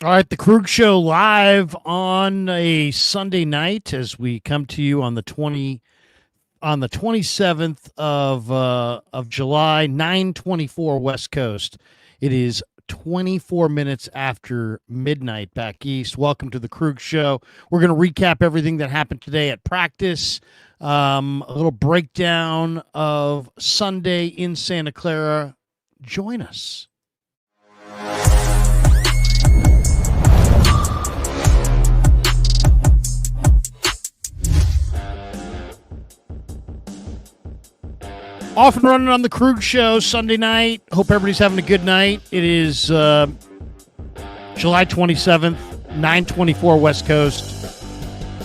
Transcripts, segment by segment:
All right, the Krug Show live on a Sunday night as we come to you on the 27th of July, 9:24 West Coast. It is 24 minutes after midnight back east. Welcome to the Krug Show. We're going to recap everything that happened today at practice. A little breakdown of Sunday in Santa Clara. Join us. Off and running on the Krug Show Sunday night. Hope everybody's having a good night. It is July 27th, 9:24 West Coast,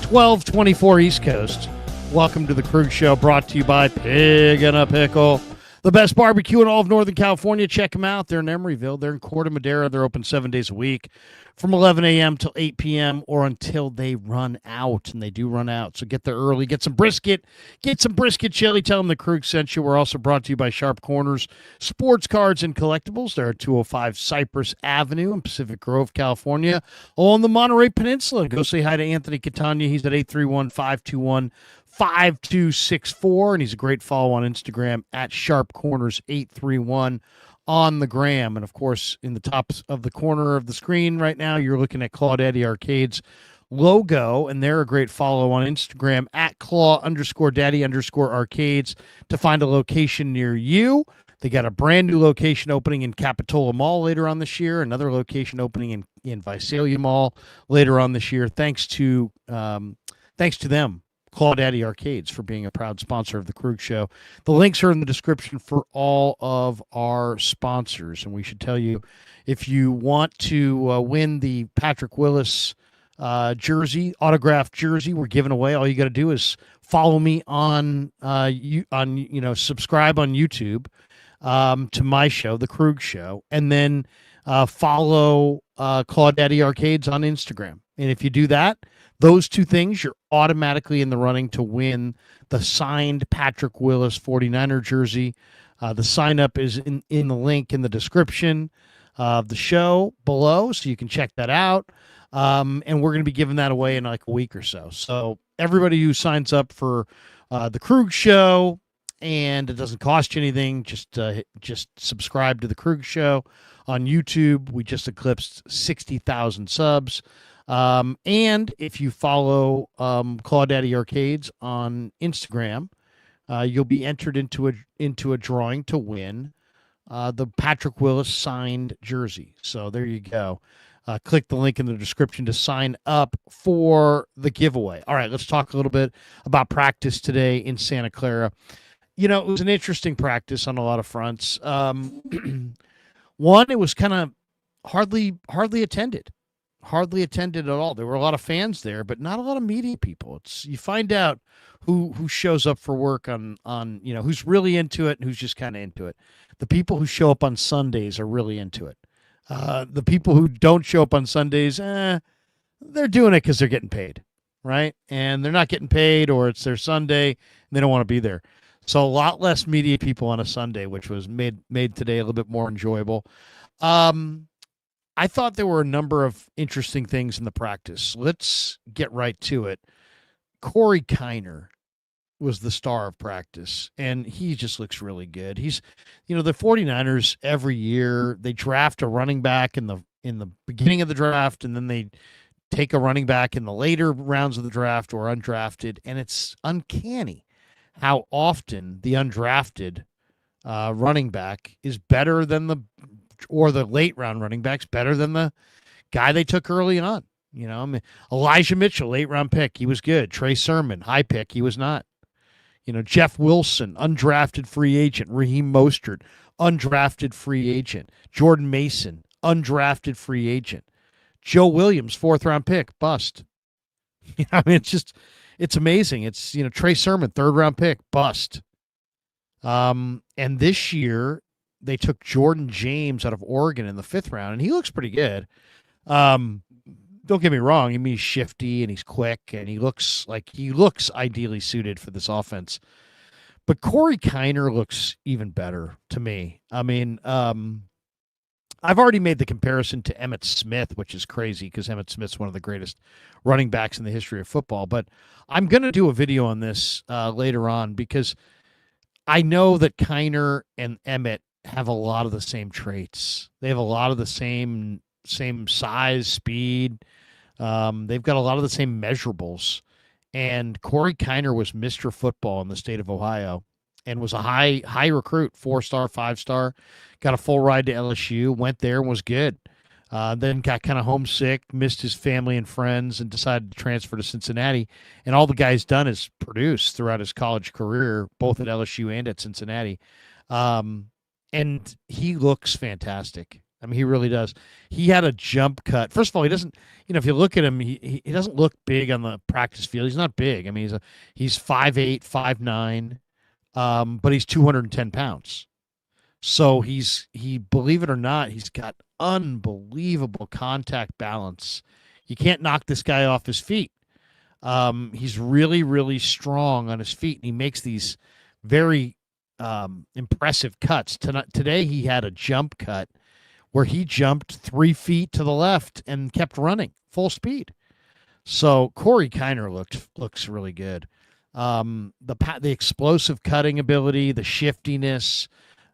12:24 East Coast. Welcome to the Krug Show, brought to you by Pig and a Pickle, the best barbecue in all of Northern California. Check them out. They're in Emeryville. They're in Corte Madera. They're open 7 days a week from 11 a.m. till 8 p.m. or until they run out, and they do run out. So get there early. Get some brisket. Get some brisket chili. Tell them the Krug sent you. We're also brought to you by Sharp Corners Sports Cards and Collectibles. They're at 205 Cypress Avenue in Pacific Grove, California, on the Monterey Peninsula. Go say hi to Anthony Catania. He's at 831-521-5264, and he's a great follow on Instagram at Sharp Corners 831 on the gram. And of course, in the top of the corner of the screen right now, you're looking at Claudette Arcade's logo, and they're a great follow on Instagram at Claw_Daddy_Arcades to find a location near you. They got a brand new location opening in Capitola Mall later on this year, another location opening in Visalia Mall later on this year. Thanks to them, Claudaddy Arcades, for being a proud sponsor of the Krug Show. The links are in the description for all of our sponsors. And we should tell you, if you want to win the Patrick Willis jersey, autographed jersey we're giving away, all you got to do is follow me on subscribe on YouTube to my show, the Krug Show, and then follow Claudaddy Arcades on Instagram. And if you do that, those two things, you're automatically in the running to win the signed Patrick Willis 49er jersey. The sign up is in the link in the description of the show below, so you can check that out. And we're going to be giving that away in like a week or so. So everybody who signs up for the Krug Show, and it doesn't cost you anything, just subscribe to the Krug Show on YouTube. We just eclipsed 60,000 subs. And if you follow Claudaddy Arcades on Instagram, you'll be entered into a drawing to win the Patrick Willis signed jersey. So there you go. Click the link in the description to sign up for the giveaway. All right, let's talk a little bit about practice today in Santa Clara. You know, it was an interesting practice on a lot of fronts. One, it was kind of hardly attended. Hardly attended at all. There were a lot of fans there, but not a lot of media people. You find out who shows up for work on who's really into it and who's just kind of into it. The people who show up on Sundays are really into it. The people who don't show up on Sundays, they're doing it because they're getting paid, right? And they're not getting paid, or it's their Sunday and they don't want to be there. So a lot less media people on a Sunday, which was made today a little bit more enjoyable. I thought there were a number of interesting things in the practice. Let's get right to it. Corey Kiner was the star of practice, and he just looks really good. He's, the 49ers every year, they draft a running back in the beginning of the draft, and then they take a running back in the later rounds of the draft or undrafted, and it's uncanny how often the undrafted running back is better than the late round running back's better than the guy they took early on. Elijah Mitchell, late round pick, he was good. Trey Sermon, high pick, he was not. Jeff Wilson, undrafted free agent. Raheem Mostert, undrafted free agent. Jordan Mason, undrafted free agent. Joe Williams, 4th round pick, bust. It's amazing. It's, Trey Sermon, 3rd round pick, bust. And this year, they took Jordan James out of Oregon in the 5th round, and he looks pretty good. Don't get me wrong. He's shifty and he's quick, and he looks ideally suited for this offense. But Corey Kiner looks even better to me. I've already made the comparison to Emmitt Smith, which is crazy because Emmitt Smith's one of the greatest running backs in the history of football. But I'm going to do a video on this later on because I know that Kiner and Emmett have a lot of the same traits. They have a lot of the same size, speed. They've got a lot of the same measurables. And Corey Kiner was Mr. Football in the state of Ohio and was a high recruit, 4-star, 5-star, got a full ride to LSU, went there and was good. Then got kind of homesick, missed his family and friends, and decided to transfer to Cincinnati. And all the guy's done is produce throughout his college career, both at LSU and at Cincinnati. And he looks fantastic. I mean, he really does. He had a jump cut. First of all, he doesn't, if you look at him, he doesn't look big on the practice field. He's not big. I mean, he's 5'8", 5'9", but he's 210 pounds. So he, believe it or not, he's got unbelievable contact balance. You can't knock this guy off his feet. He's really, really strong on his feet, and he makes these very impressive cuts. Today he had a jump cut where he jumped 3 feet to the left and kept running full speed. So Corey Kiner looks really good. The explosive cutting ability, the shiftiness,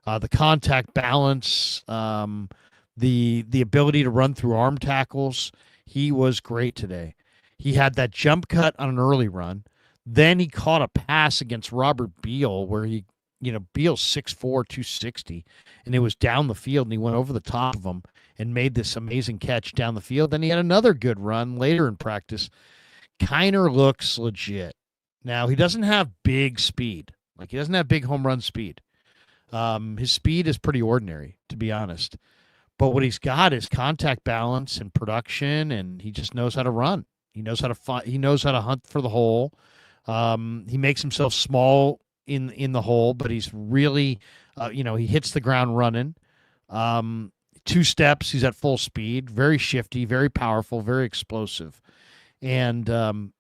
the contact balance, the ability to run through arm tackles. He was great today. He had that jump cut on an early run. Then he caught a pass against Robert Beal where Beal's 6'4", 260, and it was down the field, and he went over the top of him and made this amazing catch down the field. Then he had another good run later in practice. Kiner looks legit. Now, he doesn't have big speed. He doesn't have big home run speed. His speed is pretty ordinary, to be honest. But what he's got is contact balance and production, and he just knows how to run. He knows how to he knows how to hunt for the hole. He makes himself small in the hole, but he's really, he hits the ground running. 2 steps, he's at full speed, very shifty, very powerful, very explosive. And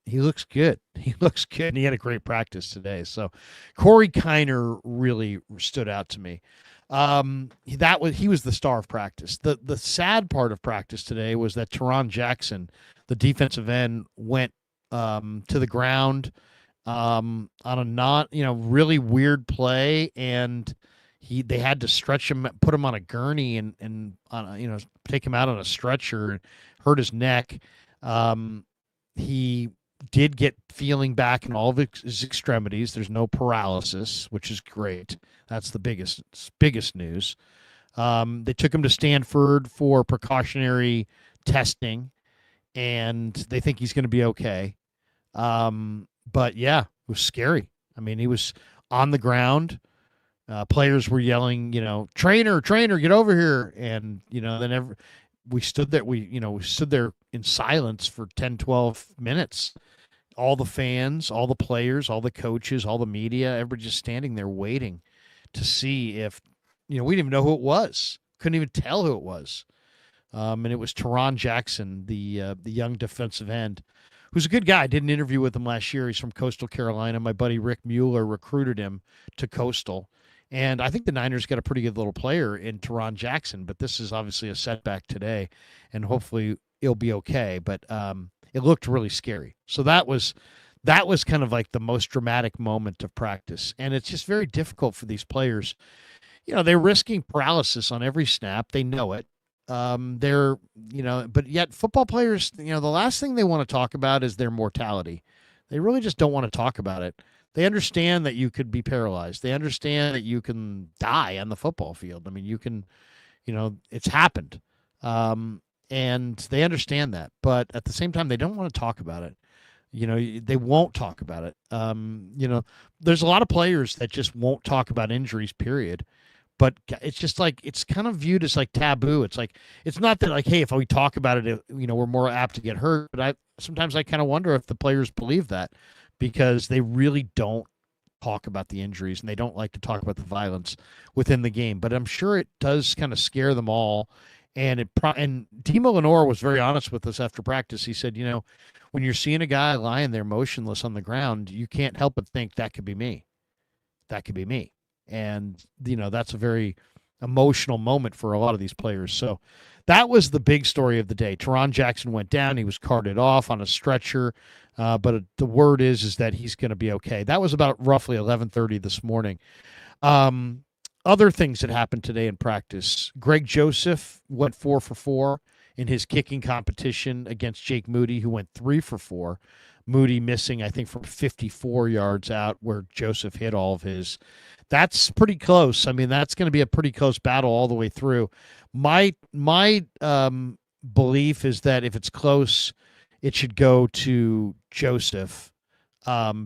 he looks good. He looks good, and he had a great practice today. So Corey Kiner really stood out to me. He was the star of practice. The sad part of practice today was that Teron Jackson, the defensive end, went to the ground on a really weird play, and they had to stretch him, put him on a gurney, and take him out on a stretcher, and hurt his neck. He did get feeling back in all of his extremities. There's no paralysis, which is great. That's the biggest news. They took him to Stanford for precautionary testing, and they think he's going to be okay. But yeah, it was scary. I mean, he was on the ground. Players were yelling, trainer, get over here. And, then we stood there. We stood there in silence for 10, 12 minutes. All the fans, all the players, all the coaches, all the media, everybody just standing there waiting to see if, we didn't even know who it was. Couldn't even tell who it was. And it was Teron Jackson, the young defensive end, who's a good guy. I did an interview with him last year. He's from Coastal Carolina. My buddy Rick Mueller recruited him to Coastal. And I think the Niners got a pretty good little player in Teron Jackson, but this is obviously a setback today, and hopefully it'll be okay. But it looked really scary. So that was kind of like the most dramatic moment of practice. And it's just very difficult for these players. They're risking paralysis on every snap. They know it. But yet football players, the last thing they want to talk about is their mortality. They really just don't want to talk about it. They understand that you could be paralyzed. They understand that you can die on the football field. I mean, you can, it's happened. And they understand that. But at the same time, they don't want to talk about it. They won't talk about it. There's a lot of players that just won't talk about injuries, period. But it's just it's kind of viewed as taboo. It's not that hey, if we talk about it, we're more apt to get hurt. But sometimes I kind of wonder if the players believe that, because they really don't talk about the injuries and they don't like to talk about the violence within the game. But I'm sure it does kind of scare them all. And Deommodore Lenoir was very honest with us after practice. He said, when you're seeing a guy lying there motionless on the ground, you can't help but think that could be me. That could be me. And, that's a very emotional moment for a lot of these players. So that was the big story of the day. Teron Jackson went down. He was carted off on a stretcher, but the word is that he's going to be okay. That was about roughly 11:30 this morning. Um, Other things that happened today in practice. Greg Joseph went 4 for 4 in his kicking competition against Jake Moody, who went 3 for 4. Moody missing, I think, from 54 yards out where Joseph hit all of his. That's pretty close. I mean, that's going to be a pretty close battle all the way through. My belief is that if it's close, it should go to Joseph,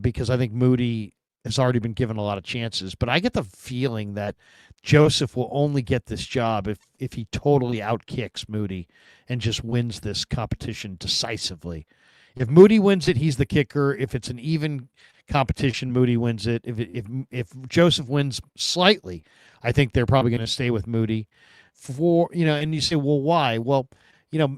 because I think Moody has already been given a lot of chances. But I get the feeling that Joseph will only get this job if he totally outkicks Moody and just wins this competition decisively. If Moody wins it, he's the kicker. If it's an even competition, Moody wins it. If Joseph wins slightly, I think they're probably going to stay with Moody. And you say, well, why? Well,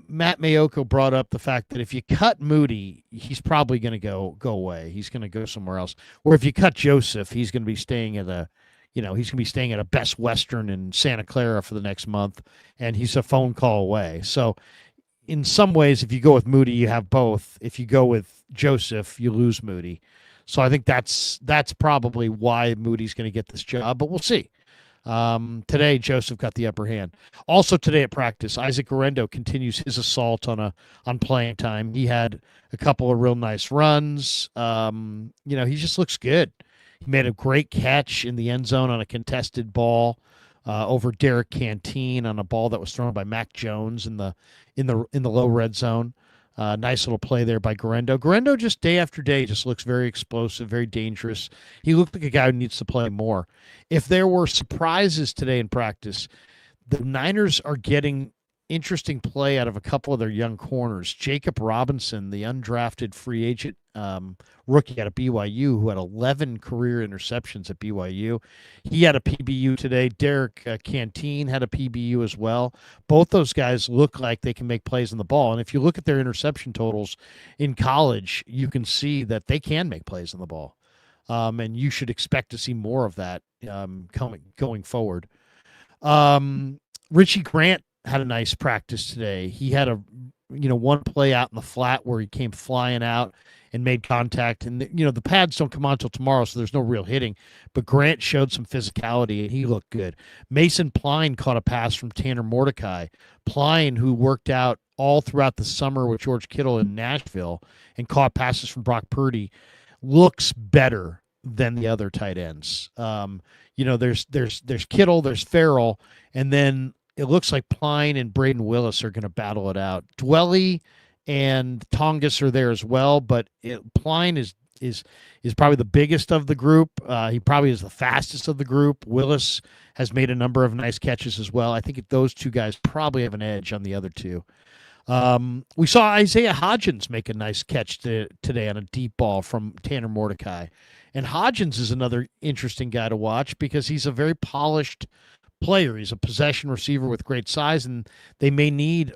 Matt Mayoko brought up the fact that if you cut Moody, he's probably going to go away. He's going to go somewhere else. Or if you cut Joseph, he's going to be staying at a Best Western in Santa Clara for the next month, and he's a phone call away. So in some ways, if you go with Moody, you have both. If you go with Joseph, you lose Moody. So I think that's probably why Moody's going to get this job, but we'll see. Today, Joseph got the upper hand. Also today at practice, Isaac Guerrero continues his assault on playing time. He had a couple of real nice runs. He just looks good. He made a great catch in the end zone on a contested ball over Derek Canteen on a ball that was thrown by Mac Jones in the low red zone. Nice little play there by Guerrero. Guerrero just day after day just looks very explosive, very dangerous. He looked like a guy who needs to play more. If there were surprises today in practice, the Niners are getting interesting play out of a couple of their young corners. Jacob Robinson, the undrafted free agent rookie out of BYU, who had 11 career interceptions at BYU. He had a PBU today. Derek Canteen had a PBU as well. Both those guys look like they can make plays on the ball. And if you look at their interception totals in college, you can see that they can make plays on the ball. And you should expect to see more of that going forward. Richie Grant had a nice practice today. He had one play out in the flat where he came flying out and made contact. And, the pads don't come on until tomorrow, so there's no real hitting. But Grant showed some physicality, and he looked good. Mason Pline caught a pass from Tanner Mordecai. Pline, who worked out all throughout the summer with George Kittle in Nashville and caught passes from Brock Purdy, looks better than the other tight ends. There's Kittle, there's Farrell, and then it looks like Pline and Braden Willis are going to battle it out. Dwelly and Tongas are there as well, but Pline is probably the biggest of the group. He probably is the fastest of the group. Willis has made a number of nice catches as well. I think those two guys probably have an edge on the other two. We saw Isaiah Hodgins make a nice catch today on a deep ball from Tanner Mordecai. And Hodgins is another interesting guy to watch because he's a very polished player. He's a possession receiver with great size, and they may need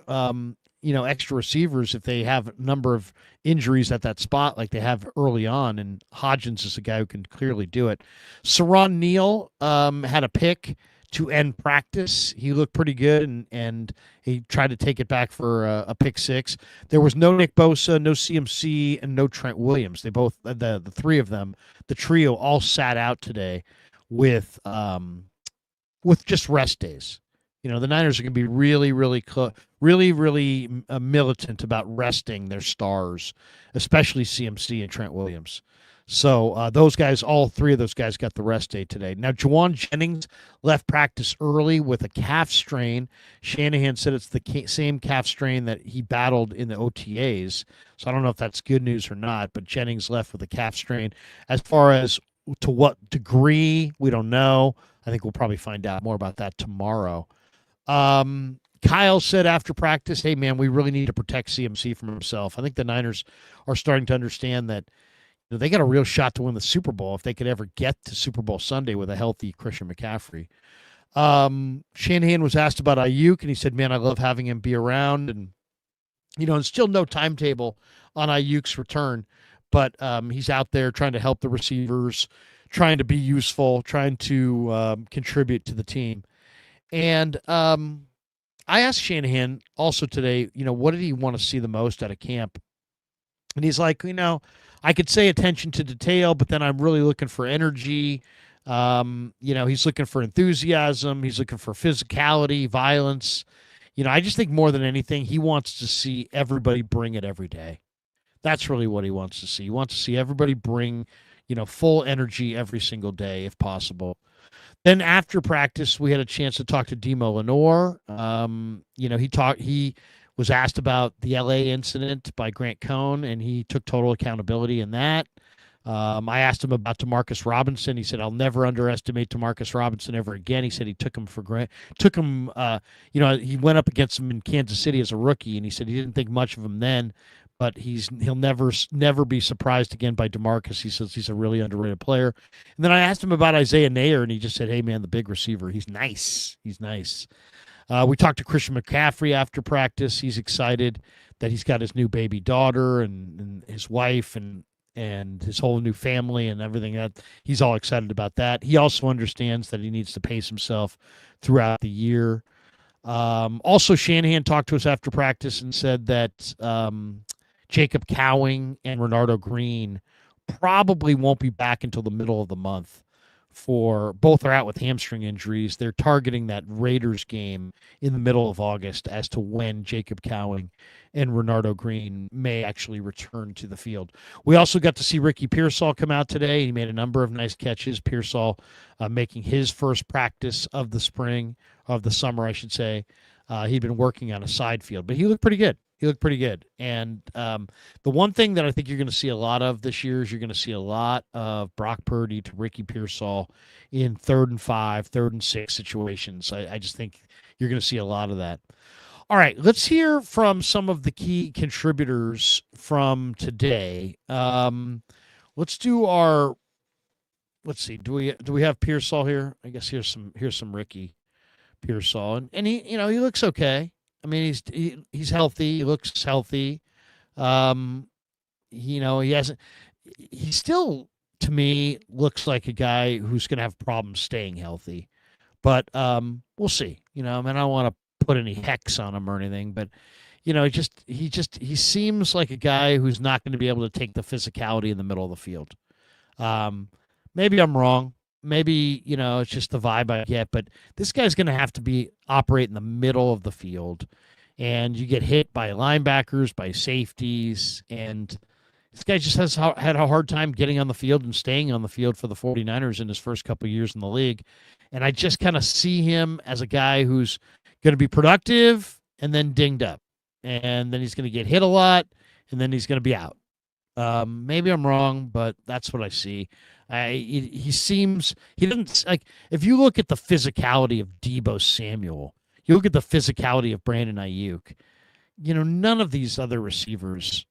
extra receivers if they have a number of injuries at that spot like they have early on, and Hodgins is a guy who can clearly do it. Saron Neal had a pick to end practice. He looked pretty good, and he tried to take it back for a pick six. There was no Nick Bosa, no CMC, and no Trent Williams. They both, the three of them, the trio, all sat out today with just rest days. The Niners are going to be really, really militant about resting their stars, especially CMC and Trent Williams. So those guys, all three of those guys got the rest day today. Now, Jauan Jennings left practice early with a calf strain. Shanahan said it's the same calf strain that he battled in the OTAs. So I don't know if that's good news or not, but Jennings left with a calf strain. As far as to what degree, we don't know. I think we'll probably find out more about that tomorrow. Kyle said after practice, hey, man, we really need to protect CMC from himself. I think the Niners are starting to understand that they got a real shot to win the Super Bowl if they could ever get to Super Bowl Sunday with a healthy Christian McCaffrey. Shanahan was asked about Ayuk, and he said, man, I love having him be around. And, and still no timetable on Ayuk's return, but he's out there trying to help the receivers, trying to be useful, trying to contribute to the team. And I asked Shanahan also today, what did he want to see the most out of camp? And he's like, I could say attention to detail, but then I'm really looking for energy. He's looking for enthusiasm. He's looking for physicality, violence. I just think more than anything, he wants to see everybody bring it every day. That's really what he wants to see. He wants to see everybody bring, full energy every single day if possible. Then after practice, we had a chance to talk to Deommodore Lenoir. He was asked about the LA incident by Grant Cohn, and he took total accountability in that. I asked him about Demarcus Robinson. He said, "I'll never underestimate Demarcus Robinson ever again." He said he took him for granted. He went up against him in Kansas City as a rookie, and he said he didn't think much of him then, but he'll never be surprised again by Demarcus. He says he's a really underrated player. And then I asked him about Isaiah Neyor, and he just said, "Hey man, the big receiver. He's nice. He's nice." We talked to Christian McCaffrey after practice. He's excited that he's got his new baby daughter and his wife and his whole new family and everything. That he's all excited about that. He also understands that he needs to pace himself throughout the year. Also, Shanahan talked to us after practice and said that Jacob Cowing and Renardo Green probably won't be back until the middle of the month. Both are out with hamstring injuries. They're targeting that Raiders game in the middle of August as to when Jacob Cowing and Renardo Green may actually return to the field. We also got to see Ricky Pearsall come out today. He made a number of nice catches. Pearsall making his first practice of the summer, I should say. He'd been working on a side field, but he looked pretty good. And the one thing that I think you're going to see a lot of this year is you're going to see a lot of Brock Purdy to Ricky Pearsall in 3rd and 5, 3rd and 6 situations. I just think you're going to see a lot of that. All right, let's hear from some of the key contributors from today. Let's see. Do we have Pearsall here? I guess here's some Ricky Pearsall, and he looks okay. I mean, he's healthy. He looks healthy. He hasn't. He still, to me, looks like a guy who's going to have problems staying healthy. But we'll see. I don't want to put any hex on him or anything, but he seems like a guy who's not going to be able to take the physicality in the middle of the field. Maybe I'm wrong. Maybe, it's just the vibe I get, but this guy's going to have to operate in the middle of the field, and you get hit by linebackers, by safeties, and this guy just had a hard time getting on the field and staying on the field for the 49ers in his first couple of years in the league. And I just kind of see him as a guy who's going to be productive and then dinged up, and then he's going to get hit a lot, and then he's going to be out. Maybe I'm wrong, but that's what I see. He doesn't like, if you look at the physicality of Deebo Samuel, you look at the physicality of Brandon Ayuk, none of these other receivers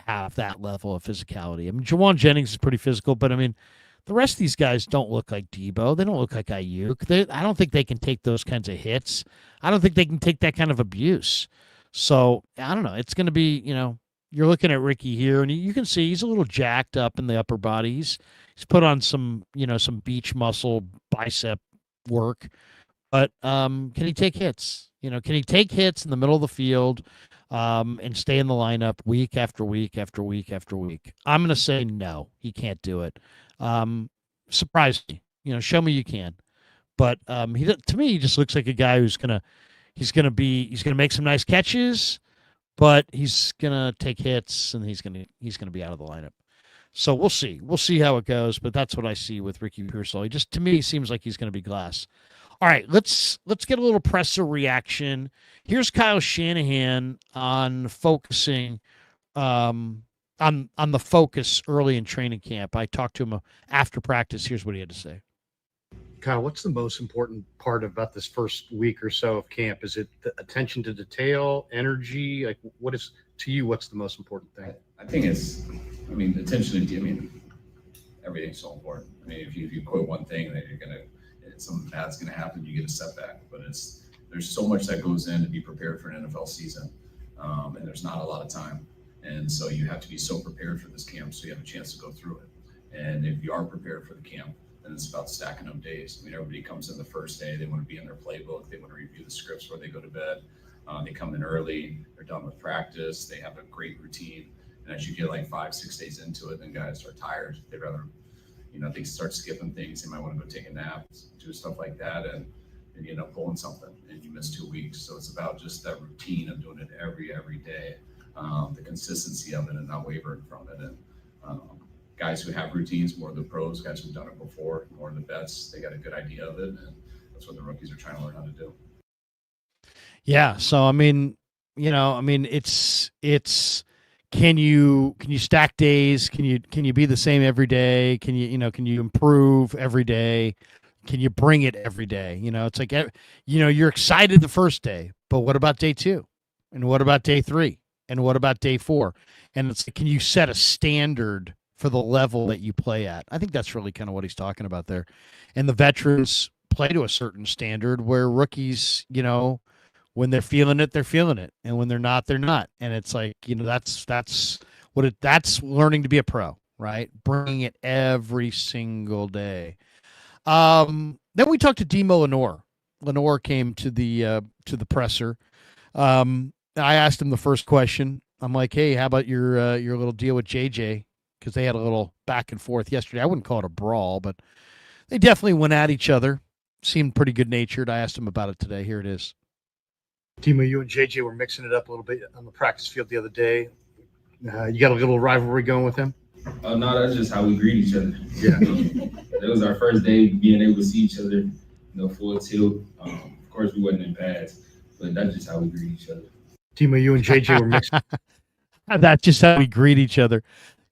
have that level of physicality. I mean, Jauan Jennings is pretty physical, but I mean, the rest of these guys don't look like Deebo. They don't look like Ayuk. I don't think they can take those kinds of hits. I don't think they can take that kind of abuse. So I don't know. It's going to be, you're looking at Ricky here, and you can see he's a little jacked up in the upper body. He's put on some beach muscle bicep work, but can he take hits? Can he take hits in the middle of the field and stay in the lineup week after week after week after week? I'm going to say no, he can't do it. Surprise me, show me you can. But to me, he just looks like a guy who's gonna make some nice catches, but he's gonna take hits and he's gonna be out of the lineup. So we'll see. We'll see how it goes, but that's what I see with Ricky Pearsall. He just, to me, seems like he's gonna be glass. All right, let's get a little presser reaction. Here's Kyle Shanahan on focusing on the focus early in training camp. I talked to him after practice. Here's what he had to say. Kyle, what's the most important part about this first week or so of camp? Is it the attention to detail, energy? Like, what's the most important thing? I think attention to detail. Everything's so important. If you quit one thing, then something bad's gonna happen. You get a setback. But there's so much that goes in to be prepared for an NFL season, and there's not a lot of time. And so you have to be so prepared for this camp so you have a chance to go through it. And if you are prepared for the camp, and it's about stacking up days. I mean, everybody comes in the first day, they want to be in their playbook, they want to review the scripts before they go to bed. They come in early, they're done with practice, they have a great routine. And as you get like 5-6 days into it, then guys are tired. They'd rather, they start skipping things. They might want to go take a nap, do stuff like that, and you end up pulling something, and you miss 2 weeks. So it's about just that routine of doing it every day, the consistency of it, and not wavering from it. And guys who have routines, more of the pros, guys who've done it before, more of the vets, they got a good idea of it, and that's what the rookies are trying to learn how to do. Yeah. So it's can you stack days? Can you be the same every day? Can you improve every day? Can you bring it every day? It's like, you're excited the first day, but what about day 2? And what about day 3? And what about day 4? And it's like, can you set a standard for the level that you play at? I think that's really kind of what he's talking about there. And the veterans play to a certain standard where rookies, when they're feeling it, they're feeling it. And when they're not, they're not. And it's like, that's learning to be a pro, right? Bringing it every single day. Then we talked to Deommodore Lenoir. Lenor came to the presser. I asked him the first question. I'm like, hey, how about your little deal with JJ? Because they had a little back and forth yesterday. I wouldn't call it a brawl, but they definitely went at each other. Seemed pretty good natured. I asked him about it today. Here it is. Timo, you and JJ were mixing it up a little bit on the practice field the other day. You got a little rivalry going with him? No, that's just how we greet each other. Yeah. It was our first day being able to see each other, full tilt. Of course, we wasn't in pads, but that's just how we greet each other. Timo, you and JJ were mixing. That's just how we greet each other.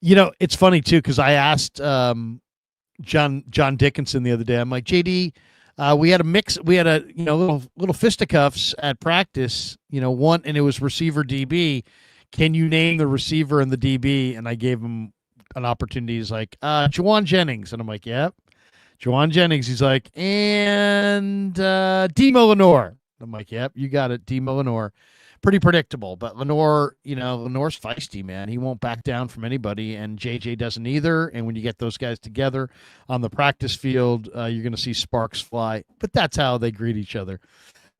It's funny too, because I asked John Dickinson the other day. I'm like, JD, we had a little fisticuffs at practice. One, and it was receiver DB. Can you name the receiver and the DB? And I gave him an opportunity. He's like, Jauan Jennings. And I'm like, yep, Jauan Jennings. He's like, and Deommodore Lenoir. I'm like, yep, you got it, Deommodore Lenoir. Pretty predictable, but Lenor, Lenor's feisty, man. He won't back down from anybody, and JJ doesn't either. And when you get those guys together on the practice field, you're going to see sparks fly. But that's how they greet each other.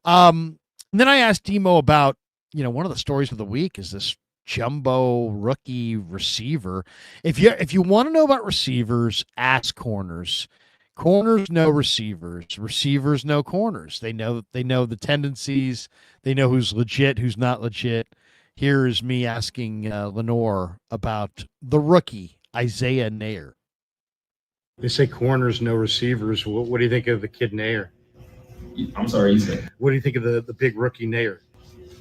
And then I asked Demo about, one of the stories of the week is this jumbo rookie receiver. If you want to know about receivers, ask corners. Corners know receivers. Receivers know corners. They know the tendencies. They know who's legit, who's not legit. Here is me asking Lenor about the rookie, Isaiah Neyor. They say corners know receivers. What do you think of the kid Neyor? I'm sorry, you said. What do you think of the big rookie Neyor?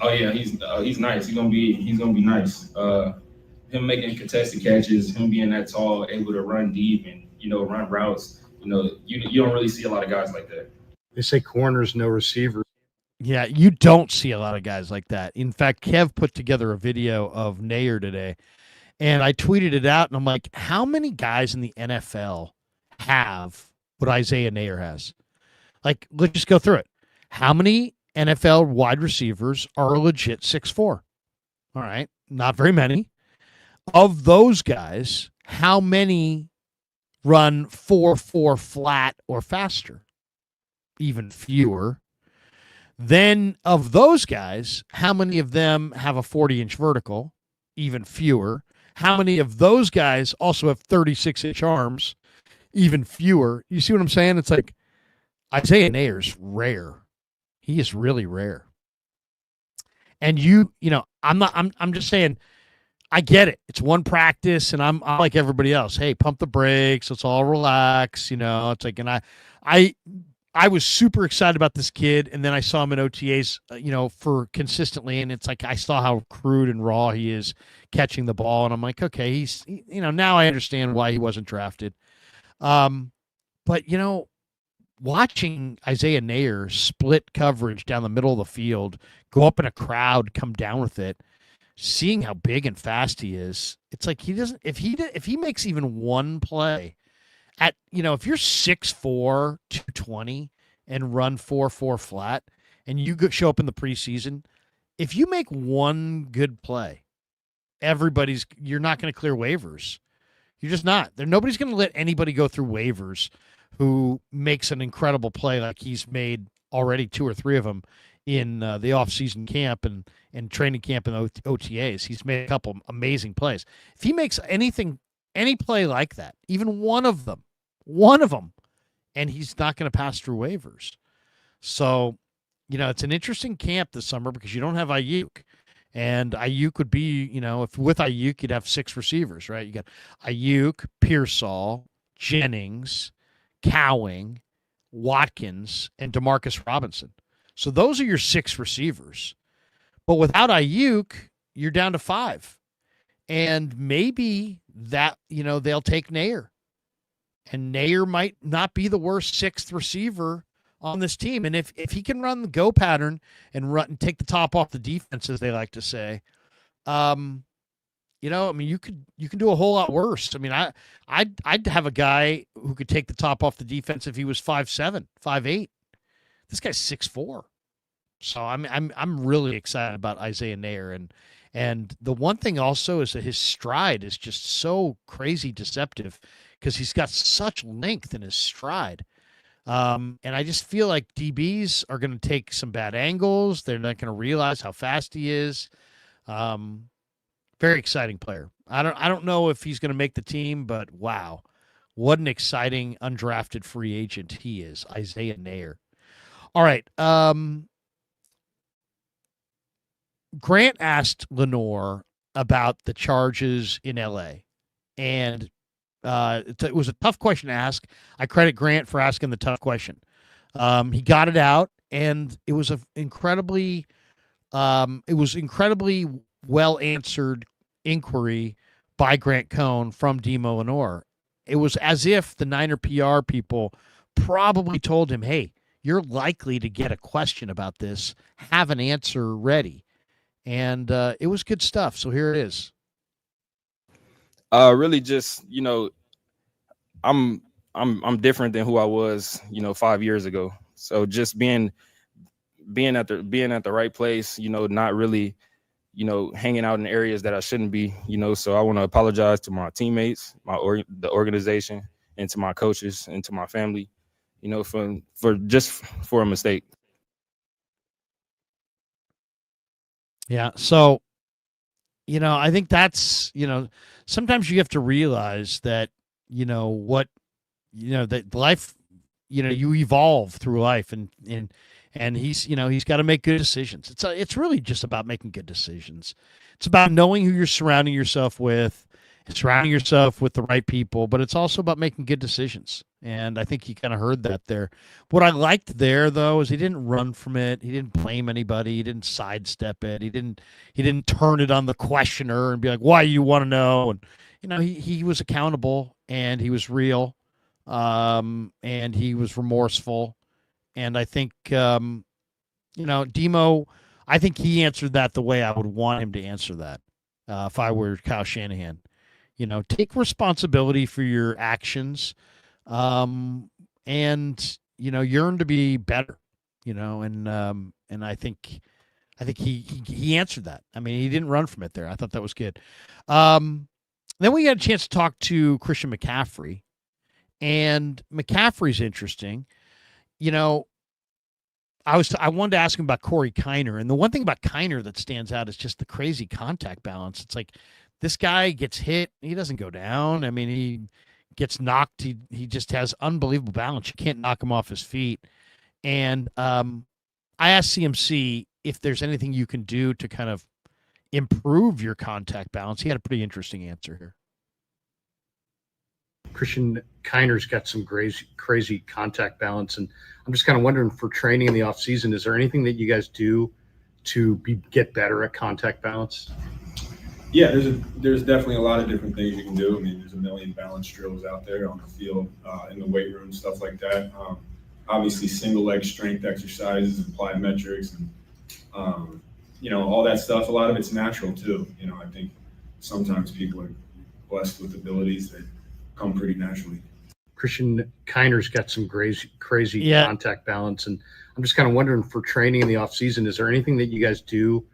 Oh yeah, he's nice. He's gonna be nice. Him making contested catches, him being that tall, able to run deep and run routes. You don't really see a lot of guys like that. They say corners know receivers. Yeah, you don't see a lot of guys like that. In fact, Kev put together a video of Neyor today, and I tweeted it out, and I'm like, how many guys in the NFL have what Isaiah Neyor has? Like, let's just go through it. How many NFL wide receivers are legit 6'4"? All right, not very many. Of those guys, how many run 4.4 flat or faster? Even fewer. Then of those guys, how many of them have a 40-inch vertical? Even fewer. How many of those guys also have 36-inch arms? Even fewer. You see what I'm saying? It's like Isaiah Neyor's rare. He is really rare. And I'm just saying, I get it. It's one practice, and I'm like everybody else. Hey, pump the brakes. Let's all relax. It's like, and I was super excited about this kid, and then I saw him in OTAs, for consistently, and it's like I saw how crude and raw he is catching the ball, and I'm like, okay, he's, now I understand why he wasn't drafted. But watching Isaiah Neyor split coverage down the middle of the field, go up in a crowd, come down with it, seeing how big and fast he is, it's like he doesn't. If he makes even one play. If you're 6'4", 220 and run 4.4 flat, and you show up in the preseason, if you make one good play, you're not going to clear waivers. You're just not. Nobody's going to let anybody go through waivers who makes an incredible play like he's made already 2 or 3 of them in the off-season camp and training camp and OTAs. He's made a couple amazing plays. If he makes any play like that, even one of them, and he's not going to pass through waivers. So, it's an interesting camp this summer because you don't have Ayuk. And Ayuk would be, if with Ayuk, you'd have 6 receivers, right? You got Ayuk, Pearsall, Jennings, Cowing, Watkins, and Demarcus Robinson. So those are your 6 receivers. But without Ayuk, you're down to 5. And maybe that, they'll take Neyor. And Neyor might not be the worst 6th receiver on this team. And if he can run the go pattern and take the top off the defense, as they like to say, you can do a whole lot worse. I mean, I'd have a guy who could take the top off the defense if he was 5'7", 5'8". This guy's 6'4". So I'm really excited about Isaiah Neyor. And the one thing also is that his stride is just so crazy deceptive because he's got such length in his stride. And I just feel like DBs are going to take some bad angles. They're not going to realize how fast he is. Very exciting player. I don't know if he's going to make the team, but wow, what an exciting undrafted free agent he is, Isaiah Neyor. All right. Grant asked Lenor about the charges in LA, and it was a tough question to ask. I credit Grant for asking the tough question. He got it out, and it was incredibly well answered inquiry by Grant Cohn from Deommodore Lenoir. It was as if the Niner PR people probably told him, "Hey, you're likely to get a question about this. Have an answer ready." And it was good stuff. So here it is. Really just, I'm different than who I was, 5 years ago. So just being at the right place, not really, hanging out in areas that I shouldn't be, so I want to apologize to my teammates, the organization, and to my coaches and to my family, for a mistake. Yeah. So, I think that's, sometimes you have to realize that, that life, you evolve through life and he's got to make good decisions. It's really just about making good decisions. It's about knowing who you're surrounding yourself with the right people, but it's also about making good decisions. And I think you kind of heard that there. What I liked there, though, is he didn't run from it. He didn't blame anybody. He didn't sidestep it. He didn't turn it on the questioner and be like, "Why you want to know?" And he was accountable and he was real, and he was remorseful. And I think Demo, I think he answered that the way I would want him to answer that if I were Kyle Shanahan. Take responsibility for your actions. And yearn to be better, and I think he answered that. I mean, he didn't run from it there. I thought that was good. Then we had a chance to talk to Christian McCaffrey, and McCaffrey's interesting. I wanted to ask him about Corey Kiner, and the one thing about Kiner that stands out is just the crazy contact balance. It's like this guy gets hit, he doesn't go down. I mean, he gets knocked, he just has unbelievable balance. You can't knock him off his feet. And I asked CMC if there's anything you can do to kind of improve your contact balance. He had a pretty interesting answer here. Christian Kiner's got some crazy contact balance, and I'm just kind of wondering, for training in the off season, is there anything that you guys do to get better at contact balance? Yeah, there's definitely a lot of different things you can do. I mean, there's a million balance drills out there on the field, in the weight room, stuff like that. Obviously, single leg strength exercises and plyometrics, and all that stuff. A lot of it's natural too. I think sometimes people are blessed with abilities that come pretty naturally. Christian Kiner's got some crazy contact balance, and I'm just kind of wondering, for training in the off season, is there anything that you guys do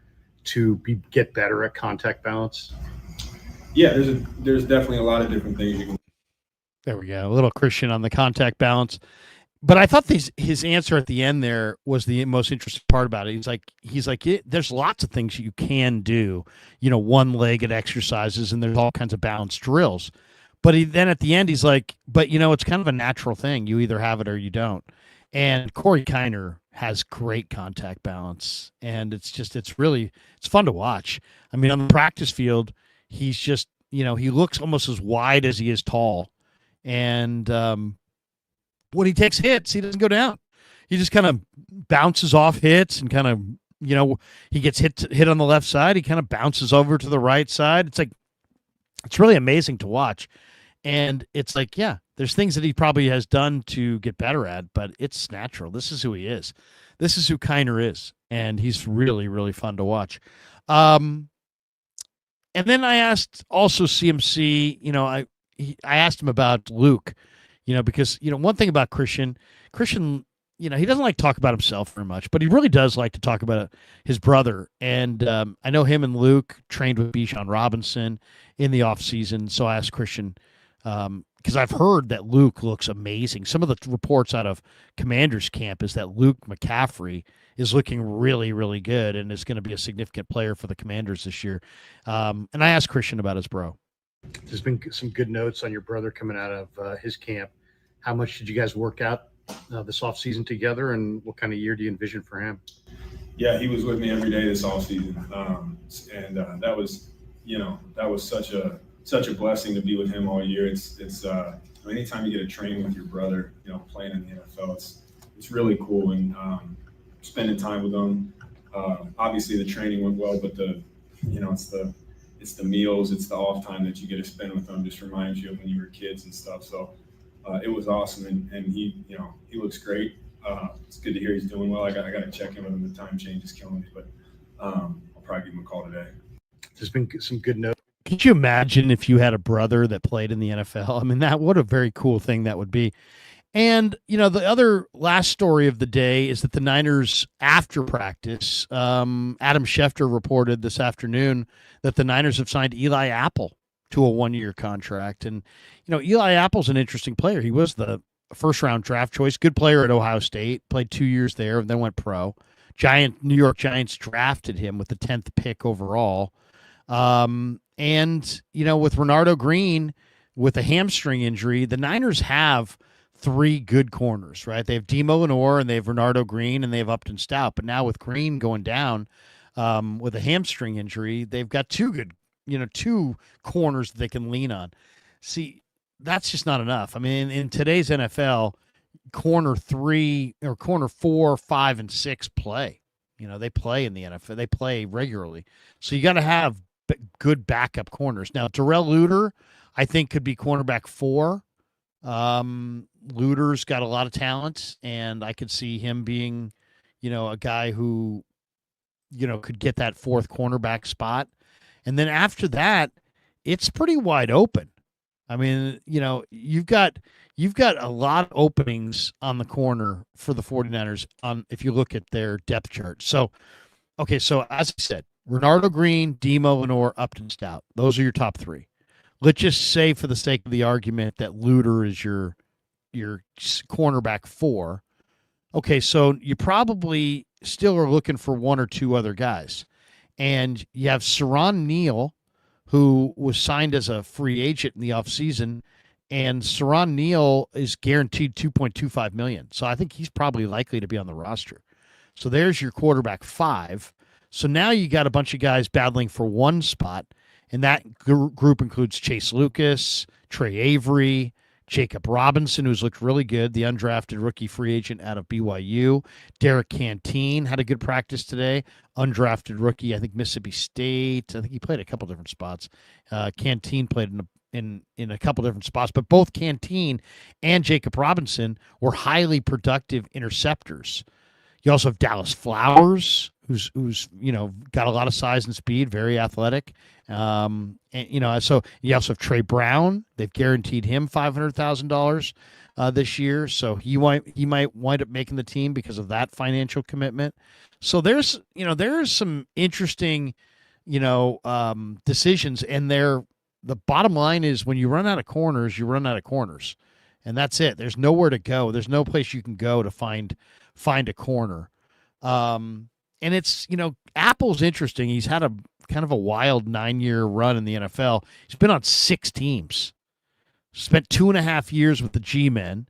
to get better at contact balance? Yeah, there's definitely a lot of different things you can. There we go. A little Christian on the contact balance. But I thought his answer at the end there was the most interesting part about it. He's like, there's lots of things you can do, one-legged exercises, and there's all kinds of balance drills. But then at the end, he's like, but it's kind of a natural thing. You either have it or you don't. And Corey Kiner has great contact balance, and it's fun to watch. I mean, on the practice field, he's just, he looks almost as wide as he is tall. And when he takes hits, he doesn't go down. He just kind of bounces off hits and kind of, he gets hit on the left side. He kind of bounces over to the right side. It's really amazing to watch. And it's like, yeah, there's things that he probably has done to get better at, but it's natural. This is who he is. This is who Kiner is. And he's really, really fun to watch. And then I asked also CMC, I asked him about Luke, because, one thing about Christian, he doesn't like to talk about himself very much, but he really does like to talk about his brother. And I know him and Luke trained with Bijan Robinson in the offseason. So I asked Christian, because I've heard that Luke looks amazing. Some of the reports out of Commanders camp is that Luke McCaffrey is looking really, really good and is going to be a significant player for the Commanders this year. And I asked Christian about his bro. There's been some good notes on your brother coming out of his camp. How much did you guys work out this offseason together, and what kind of year do you envision for him? Yeah, he was with me every day this offseason. And that was, that was such a blessing to be with him all year. It's anytime you get to train with your brother, playing in the NFL, it's really cool. And spending time with him, obviously the training went well, but it's the meals, it's the off time that you get to spend with them. Just reminds you of when you were kids and stuff. So it was awesome, and he looks great. It's good to hear he's doing well. I got to check in with him. The time change is killing me, but I'll probably give him a call today. There's been some good notes. Could you imagine if you had a brother that played in the NFL? I mean, what a very cool thing that would be. And, the other last story of the day is that the Niners, after practice, Adam Schefter reported this afternoon that the Niners have signed Eli Apple to a 1-year contract. And, Eli Apple's an interesting player. He was the first-round draft choice, good player at Ohio State, played 2 years there, and then went pro. New York Giants drafted him with the 10th pick overall. And, with Renardo Green, with a hamstring injury, the Niners have 3 good corners, right? They have Deommodore Lenoir, and they have Renardo Green, and they have Upton Stout. But now with Green going down with a hamstring injury, they've got 2 corners that they can lean on. See, that's just not enough. I mean, in today's NFL, corner 3 or corner 4, 5, and 6 play. They play in the NFL. They play regularly. So you got to have good backup corners. Now, Darrell Luter, I think, could be cornerback 4. Luter's got a lot of talent, and I could see him being, a guy who, could get that 4th cornerback spot. And then after that, it's pretty wide open. I mean, you've got a lot of openings on the corner for the 49ers if you look at their depth chart. So, okay, so as I said, Renardo Green, Deommodore Lenoir, Upton Stout. Those are your top 3. Let's just say, for the sake of the argument, that Luter is your cornerback 4. Okay, so you probably still are looking for 1 or 2 other guys. And you have Saron Neal, who was signed as a free agent in the offseason, and Saron Neal is guaranteed $2.25 million. So I think he's probably likely to be on the roster. So there's your quarterback 5. So now you got a bunch of guys battling for 1 spot, and that group includes Chase Lucas, Trey Avery, Jacob Robinson, who's looked really good, the undrafted rookie free agent out of BYU. Derek Canteen had a good practice today, undrafted rookie, I think Mississippi State. I think he played a couple different spots. Canteen played in a couple different spots, but both Canteen and Jacob Robinson were highly productive interceptors. You also have Dallas Flowers, who's got a lot of size and speed, very athletic. And so you also have Trey Brown. They've guaranteed him $500,000 this year, so he might wind up making the team because of that financial commitment. So there's some interesting decisions, and they're the bottom line is when you run out of corners, you run out of corners, and that's it. There's nowhere to go. There's no place you can go to find a corner. And it's, Apple's interesting. He's had a kind of a wild 9-year run in the NFL. He's been on 6 teams, spent 2.5 years with the G-Men,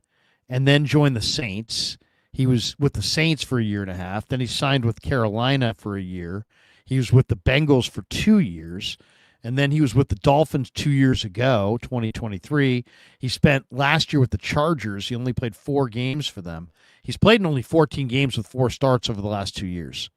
and then joined the Saints. He was with the Saints for 1.5 years. Then he signed with Carolina for 1 year. He was with the Bengals for 2 years. And then he was with the Dolphins 2 years ago, 2023. He spent last year with the Chargers. He only played 4 games for them. He's played in only 14 games with 4 starts over the last 2 years.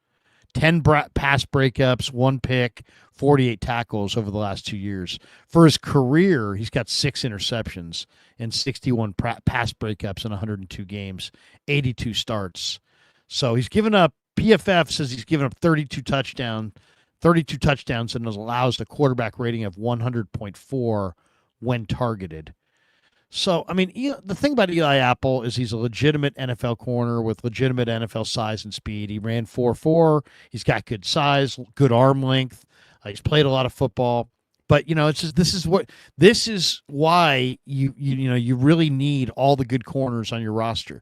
10 pass breakups, 1 pick, 48 tackles over the last 2 years. For his career, he's got 6 interceptions and 61 pass breakups in 102 games, 82 starts. So he's given up, PFF says he's given up 32 touchdowns and allows a quarterback rating of 100.4 when targeted. So, I mean, the thing about Eli Apple is he's a legitimate NFL corner with legitimate NFL size and speed. He ran 4.4. He's got good size, good arm length. He's played a lot of football. But, it's just, this is why you really need all the good corners on your roster.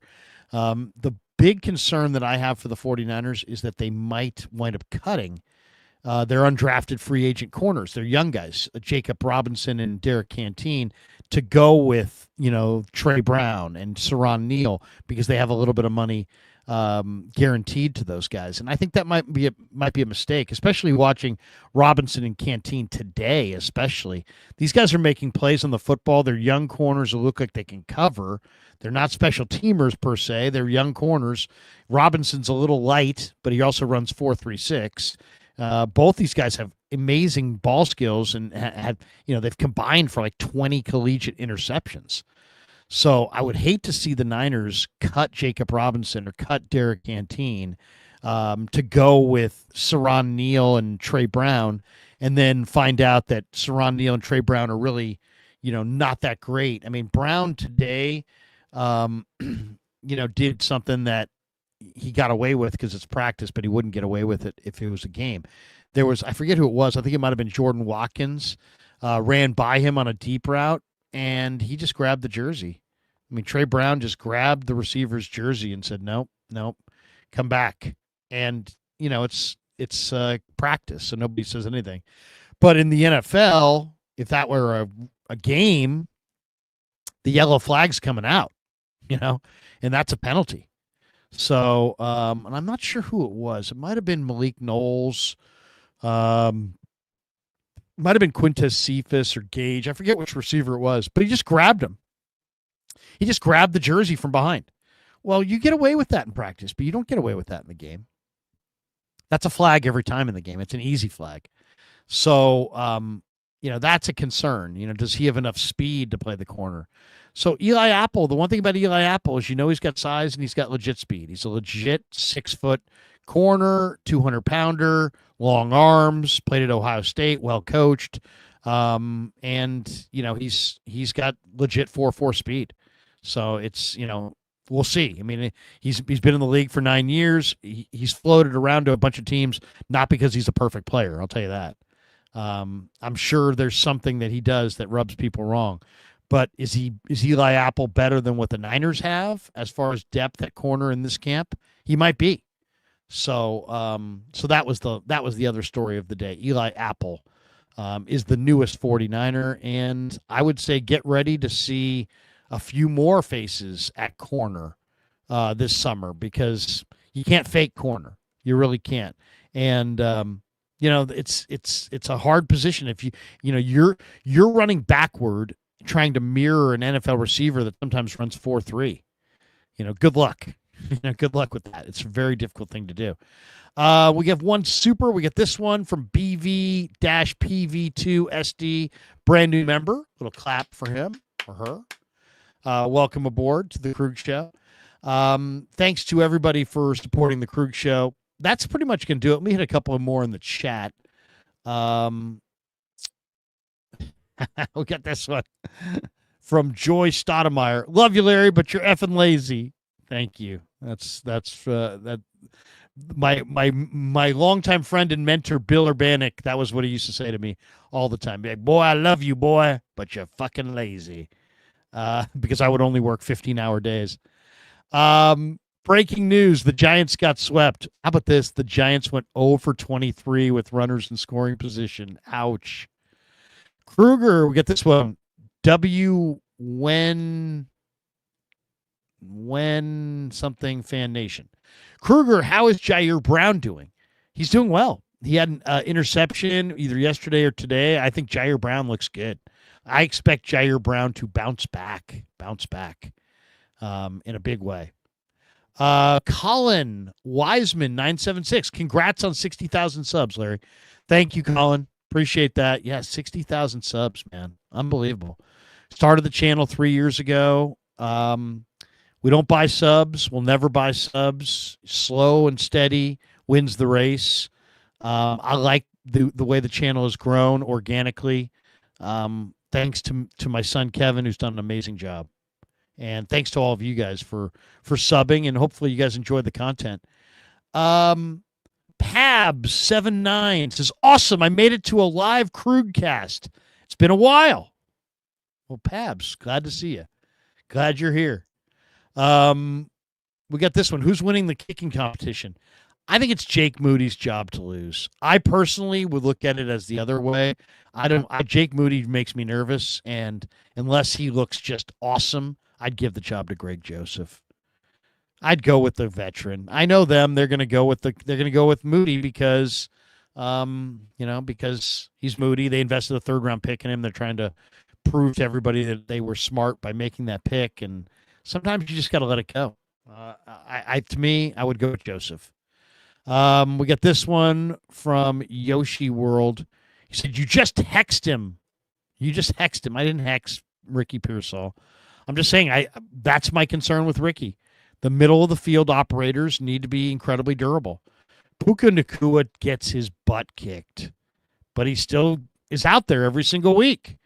The big concern that I have for the 49ers is that they might wind up cutting their undrafted free agent corners. They're young guys, Jacob Robinson and Derek Canteen, to go with, Trey Brown and Saron Neal because they have a little bit of money guaranteed to those guys. And I think that might be a mistake, especially watching Robinson and Canteen today, especially. These guys are making plays on the football. They're young corners who look like they can cover. They're not special teamers per se. They're young corners. Robinson's a little light, but he also runs 4.36. Both these guys have amazing ball skills and they've combined for like 20 collegiate interceptions. So I would hate to see the Niners cut Jacob Robinson or cut Derek Canteen to go with Saron Neal and Trey Brown, and then find out that Saron Neal and Trey Brown are really, not that great. I mean, Brown today, did something that he got away with because it's practice, but he wouldn't get away with it if it was a game. There was, I forget who it was. I think it might have been Jordan Watkins, ran by him on a deep route, and he just grabbed the jersey. I mean, Trey Brown just grabbed the receiver's jersey and said, nope, come back. And, it's practice, so nobody says anything. But in the NFL, if that were a game, the yellow flag's coming out, and that's a penalty. So, and I'm not sure who it was. It might have been Malik Knowles. Might have been Quintez Cephas or Gage. I forget which receiver it was, but he just grabbed him. He just grabbed the jersey from behind. Well, you get away with that in practice, but you don't get away with that in the game. That's a flag every time in the game. It's an easy flag. So, that's a concern. Does he have enough speed to play the corner? So Eli Apple, the one thing about Eli Apple is, he's got size and he's got legit speed. He's a legit 6-foot corner, 200-pounder, long arms, played at Ohio State, well coached. And he's got legit 4.4 speed. So it's, we'll see. I mean, he's been in the league for 9 years. He's floated around to a bunch of teams, not because he's a perfect player. I'll tell you that. I'm sure there's something that he does that rubs people wrong. But is Eli Apple better than what the Niners have as far as depth at corner in this camp? He might be. So that was the other story of the day. Eli Apple is the newest 49er, and I would say get ready to see a few more faces at corner this summer, because you can't fake corner. You really can't. And it's a hard position if you're running backward trying to mirror an NFL receiver that sometimes runs 4.3. Good luck. Good luck with that. It's a very difficult thing to do. We have one super. We get this one from BV-PV2SD, brand new member. Little clap for him or her. Welcome aboard to the Krug Show. Thanks to everybody for supporting the Krug Show. That's pretty much going to do it. Let me hit a couple more in the chat. We'll get this one from Joy Stoudemire. Love you, Larry, but you're effing lazy. Thank you. That my longtime friend and mentor Bill Urbanik, that was what he used to say to me all the time. Be like, boy, I love you, boy, but you're fucking lazy. Because I would only work 15-hour days. Breaking news: the Giants got swept. How about this? The Giants went 0 for 23 with runners in scoring position. Ouch. Krueger, we get this one. When something fan nation. Krueger, how is Jair Brown doing? He's doing well. He had an interception either yesterday or today. I think Jair Brown looks good. I expect Jair Brown to bounce back in a big way. Colin Wiseman 976. Congrats on 60,000 subs, Larry. Thank you, Colin. Appreciate that. Yeah, 60,000 subs, man. Unbelievable. Started the channel 3 years ago. We don't buy subs. We'll never buy subs. Slow and steady wins the race. I like the way the channel has grown organically. Thanks to my son, Kevin, who's done an amazing job. And thanks to all of you guys for subbing, and hopefully you guys enjoyed the content. Pabs79 says, awesome. I made it to a live Krugcast. It's been a while. Well, Pabs, glad to see you. Glad you're here. We got this one. Who's winning the kicking competition? I think it's Jake Moody's job to lose. I personally would look at it as the other way. Jake Moody makes me nervous, and unless he looks just awesome, I'd give the job to Greg Joseph. I'd go with the veteran. I know them. They're going to go with Moody because, because he's Moody. They invested a 3rd-round pick in him. They're trying to prove to everybody that they were smart by making that pick, and sometimes you just got to let it go. To me, I would go with Joseph. We got this one from Yoshi World. He said, you just hexed him. I didn't hex Ricky Pearsall. I'm just saying that's my concern with Ricky. The middle of the field operators need to be incredibly durable. Puka Nacua gets his butt kicked, but he still is out there every single week.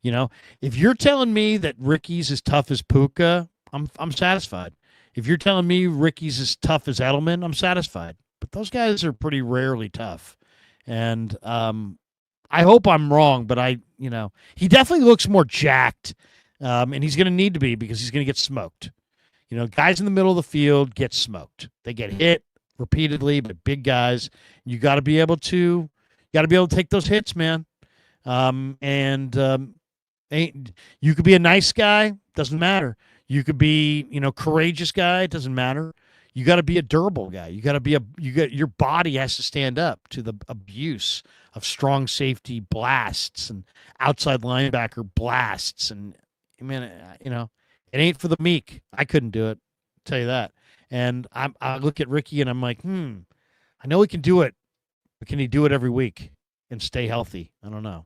If you're telling me that Ricky's as tough as Puka, I'm satisfied. If you're telling me Ricky's as tough as Edelman, I'm satisfied. But those guys are pretty rarely tough. And I hope I'm wrong, but he definitely looks more jacked. And he's going to need to be because he's going to get smoked. Guys in the middle of the field get smoked. They get hit repeatedly, but big guys, you got to be able to take those hits, man. You could be a nice guy, doesn't matter. You could be, courageous guy, it doesn't matter. You got to be a durable guy. Your body has to stand up to the abuse of strong safety blasts and outside linebacker blasts. And it ain't for the meek. I couldn't do it. I'll tell you that. And I look at Ricky and I'm like, I know he can do it, but can he do it every week and stay healthy? I don't know.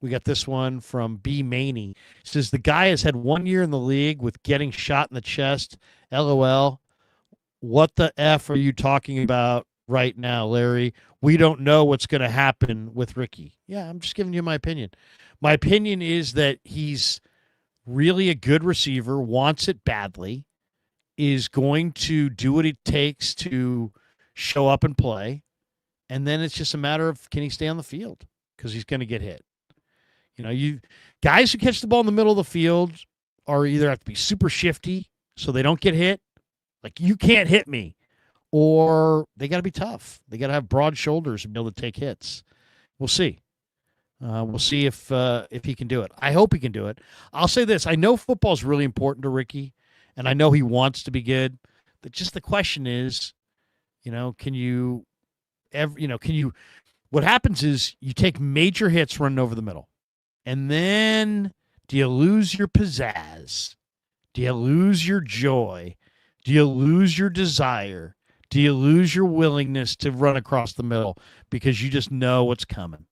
We got this one from B. Maney. It says, the guy has had 1 year in the league with getting shot in the chest. LOL. What the F are you talking about right now, Larry? We don't know what's going to happen with Ricky. Yeah, I'm just giving you my opinion. My opinion is that he's really a good receiver, wants it badly, is going to do what it takes to show up and play, and then it's just a matter of can he stay on the field because he's going to get hit. You guys who catch the ball in the middle of the field are either have to be super shifty so they don't get hit, like you can't hit me, or they got to be tough. They got to have broad shoulders and be able to take hits. We'll see. We'll see if he can do it. I hope he can do it. I'll say this: I know football is really important to Ricky, and I know he wants to be good. But just the question is, can you what happens is you take major hits running over the middle. And then do you lose your pizzazz? Do you lose your joy? Do you lose your desire? Do you lose your willingness to run across the middle because you just know what's coming?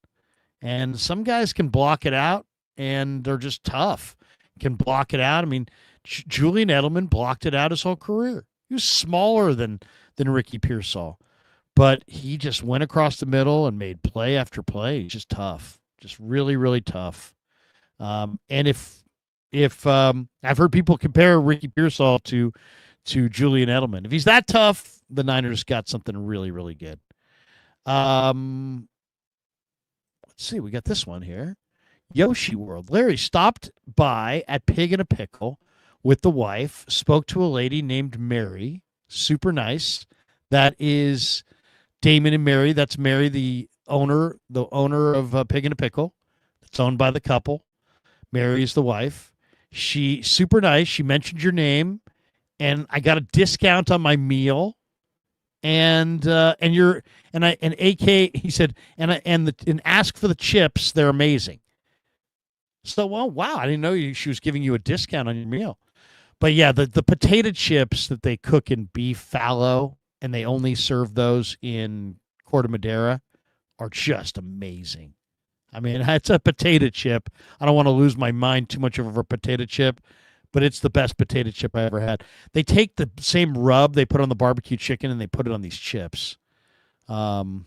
And some guys can block it out, and they're just tough. Can block it out. I mean, Julian Edelman blocked it out his whole career. He was smaller than Ricky Pearsall, but he just went across the middle and made play after play. He's just tough. Just really, really tough. And if if I've heard people compare Ricky Pearsall to Julian Edelman. If he's that tough, the Niners got something really, really good. Let's see. We got this one here. Yoshi World. Larry stopped by at Pig and a Pickle with the wife, spoke to a lady named Mary. Super nice. That is Damon and Mary. That's Mary, the owner of Pig and a Pickle. It's owned by the couple. Mary is the wife. She super nice. She mentioned your name, and I got a discount on my meal. And AK, he said, and ask for the chips. They're amazing. So, well, wow, I didn't know she was giving you a discount on your meal. But yeah, the potato chips that they cook in beef fallow, and they only serve those in Corte Madera, are just amazing. I mean, it's a potato chip. I don't want to lose my mind too much over a potato chip, but it's the best potato chip I ever had. They take the same rub they put on the barbecue chicken and they put it on these chips. And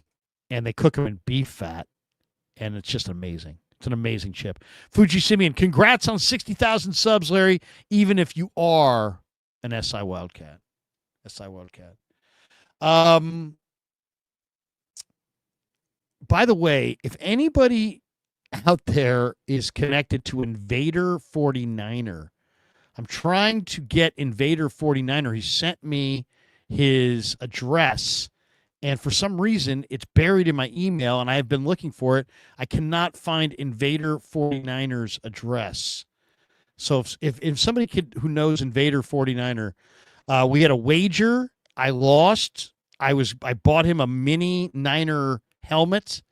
they cook them in beef fat, and it's just amazing. It's an amazing chip. Fuji Simeon, congrats on 60,000 subs, Larry, even if you are an SI Wildcat. SI Wildcat. By the way, if anybody out there is connected to Invader 49er, I'm trying to get Invader 49er. He sent me his address, and for some reason, it's buried in my email, and I have been looking for it. I cannot find Invader 49er's address. So if somebody who knows Invader 49er, we had a wager. I lost. I bought him a mini Niner helmet,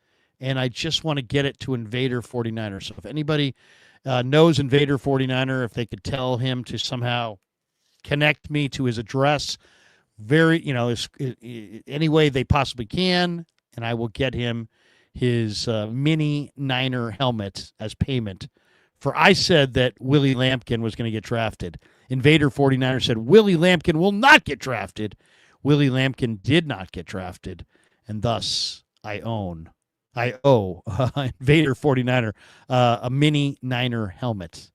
and I just want to get it to Invader 49er. So if anybody knows Invader 49er, if they could tell him to somehow connect me to his address, any way they possibly can, and I will get him his mini Niner helmet as payment. For I said that Willie Lampkin was going to get drafted. Invader 49er said Willie Lampkin will not get drafted. Willie Lampkin did not get drafted, and thus I owe Invader 49er a mini Niner helmet.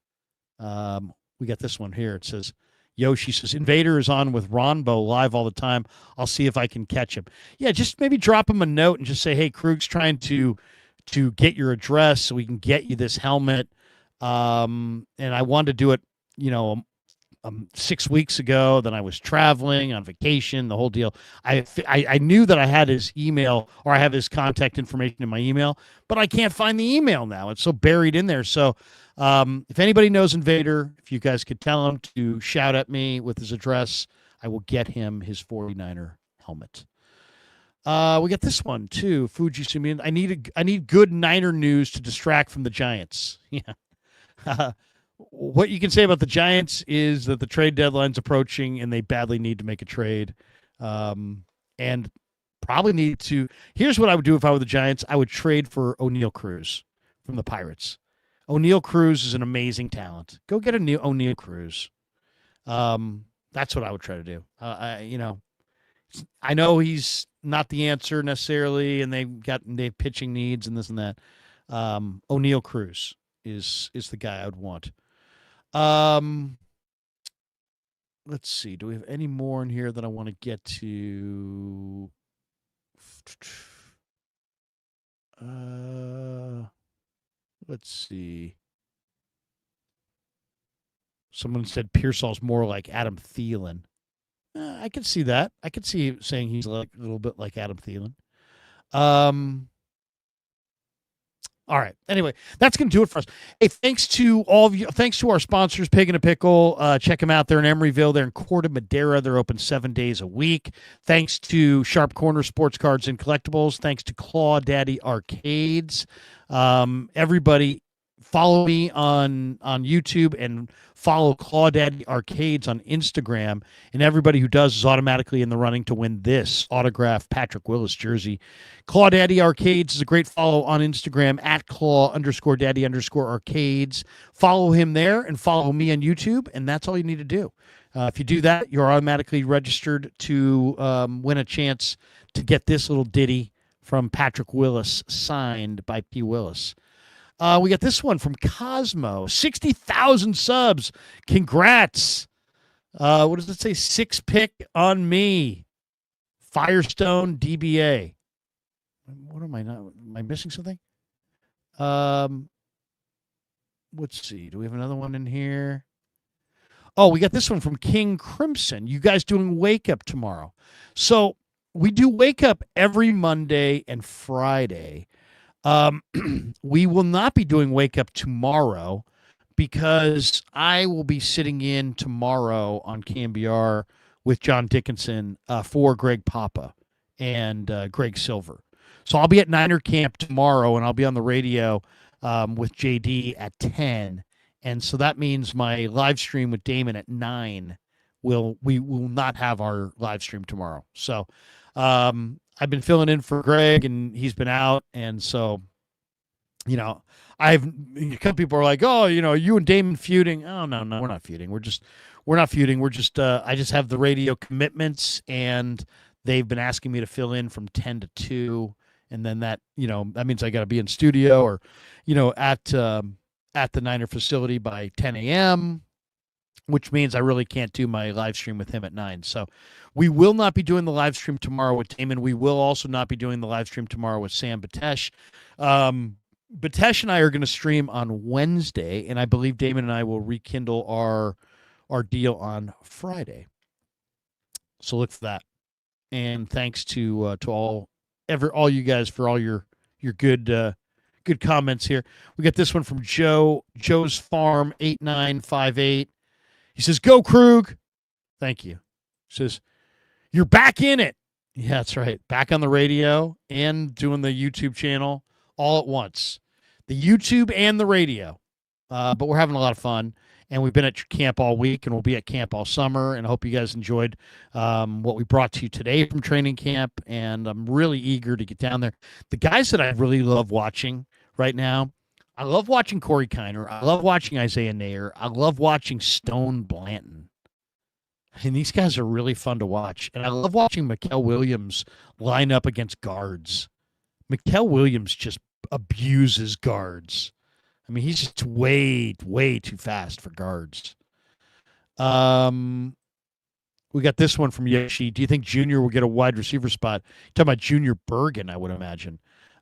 We got this one here. It says, Yoshi says, Invader is on with Ronbo live all the time. I'll see if I can catch him. Yeah, just maybe drop him a note and just say, hey, Krug's trying to get your address so we can get you this helmet. And I wanted to do it, 6 weeks ago. Then I was traveling on vacation, the whole deal. I knew that I had his email, or I have his contact information in my email, but I can't find the email now. It's so buried in there. So if anybody knows Invader, if you guys could tell him to shout at me with his address, I will get him his 49er helmet. We got this one too. Fuji Sumian. I need good Niner news to distract from the Giants. Yeah. What you can say about the Giants is that the trade deadline's approaching and they badly need to make a trade. And probably need to. Here's what I would do if I were the Giants. I would trade for O'Neal Cruz from the Pirates. O'Neal Cruz is an amazing talent. Go get O'Neal Cruz. That's what I would try to do. I know he's not the answer necessarily, and they've pitching needs and this and that. O'Neal Cruz is the guy I would want. Let's see. Do we have any more in here that I want to get to? Let's see. Someone said Pearsall's more like Adam Thielen. I could see that. I could see saying he's like a little bit like Adam Thielen. All right. Anyway, that's going to do it for us. Hey, thanks to all of you. Thanks to our sponsors, Pig and a Pickle. Check them out. They're in Emeryville. They're in Corte Madera. They're open 7 days a week. Thanks to Sharp Corner Sports Cards and Collectibles. Thanks to Claw Daddy Arcades. Everybody, follow me on YouTube and follow Claw Daddy Arcades on Instagram. And everybody who does is automatically in the running to win this autographed Patrick Willis jersey. Claw Daddy Arcades is a great follow on Instagram at Claw_Daddy_Arcades. Follow him there and follow me on YouTube, and that's all you need to do. If you do that, you're automatically registered to win a chance to get this little ditty from Patrick Willis signed by P. Willis. We got this one from Cosmo. 60,000 subs. Congrats. What does it say? 6-pick on me. Firestone DBA. What am I not? Am I missing something? Let's see. Do we have another one in here? Oh, we got this one from King Crimson. You guys doing Wake Up tomorrow? So we do Wake Up every Monday and Friday. We will not be doing Wake Up tomorrow because I will be sitting in tomorrow on KMBR with John Dickinson for Greg Papa and Greg Silver. So I'll be at Niner Camp tomorrow, and I'll be on the radio with JD at 10. And so that means my live stream with Damon at 9 we will not have our live stream tomorrow. So I've been filling in for Greg, and he's been out. And so, you know, a couple people are like, oh, you know, you and Damon feuding. Oh, no, we're not feuding. We're not feuding. We're just, I just have the radio commitments, and they've been asking me to fill in from 10 to 2. And then that, you know, that means I got to be in studio or, you know, at the Niner facility by 10 a.m., which means I really can't do my live stream with him at 9. So we will not be doing the live stream tomorrow with Damon. We will also not be doing the live stream tomorrow with Sam Batesh. Batesh and I are going to stream on Wednesday, and I believe Damon and I will rekindle our deal on Friday. So look for that. And thanks to all you guys for all your good comments here. We got this one from Joe's Farm 8958. He says, "Go Krug." Thank you. He says, "You're back in it." Yeah, that's right. Back on the radio and doing the YouTube channel all at once. The YouTube and the radio. But we're having a lot of fun. And we've been at camp all week, and we'll be at camp all summer. And I hope you guys enjoyed what we brought to you today from training camp. And I'm really eager to get down there. The guys that I really love watching right now, I love watching Corey Kiner. I love watching Isaiah Neyor. I love watching Stone Blanton. And these guys are really fun to watch. And I love watching Mikael Williams line up against guards. Mikael Williams just abuses guards. I mean, he's just way, way too fast for guards. We got this one from Yoshi. Do you think Junior will get a wide receiver spot? Talking about Junior Bergen, I would imagine.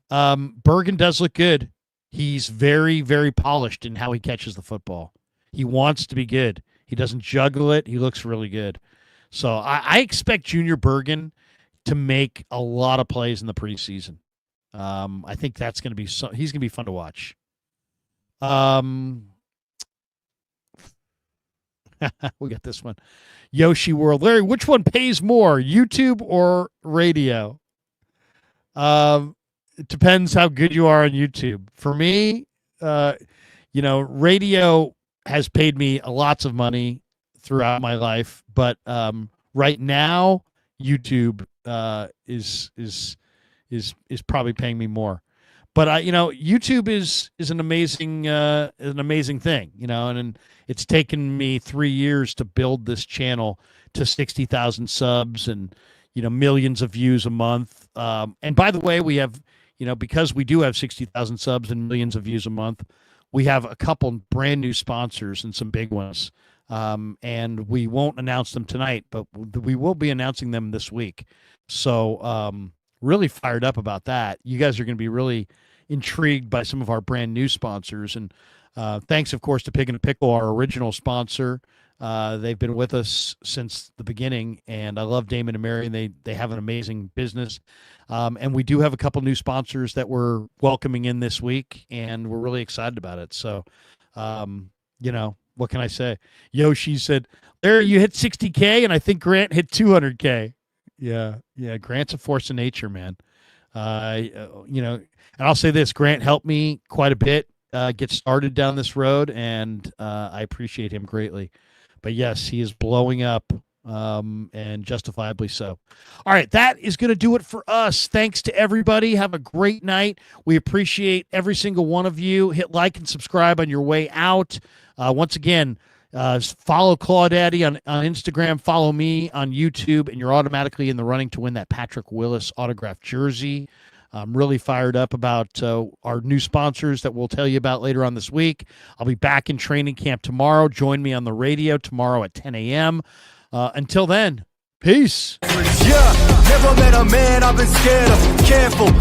Bergen does look good. He's very, very polished in how he catches the football. He wants to be good. He doesn't juggle it. He looks really good. So I expect Junior Bergen to make a lot of plays in the preseason. I think that's going to be he's going to be fun to watch. We got this one. Yoshi World. Larry, which one pays more, YouTube or radio? It depends how good you are on YouTube. For me, radio has paid me lots of money throughout my life, but right now YouTube is probably paying me more. But YouTube is an amazing thing, and it's taken me 3 years to build this channel to 60,000 subs and millions of views a month. And by the way, we have because we do have 60,000 subs and millions of views a month, we have a couple brand new sponsors and some big ones. And we won't announce them tonight, but we will be announcing them this week. So really fired up about that. You guys are going to be really intrigued by some of our brand new sponsors. And thanks, of course, to Pig and a Pickle, our original sponsor. They've been with us since the beginning, and I love Damon and Mary, and they have an amazing business. And we do have a couple new sponsors that we're welcoming in this week, and we're really excited about it. So, what can I say? Yoshi said, Larry, you hit 60K, and I think Grant hit 200K. Yeah, Grant's a force of nature, man. And I'll say this, Grant helped me quite a bit get started down this road, and I appreciate him greatly. But yes, he is blowing up, and justifiably so. All right, that is going to do it for us. Thanks to everybody. Have a great night. We appreciate every single one of you. Hit like and subscribe on your way out. Once again, follow Claudaddy on Instagram. Follow me on YouTube, and you're automatically in the running to win that Patrick Willis autographed jersey. I'm really fired up about our new sponsors that we'll tell you about later on this week. I'll be back in training camp tomorrow. Join me on the radio tomorrow at 10 a.m. Until then, peace. Yeah, never met a man I've been scared of. Careful.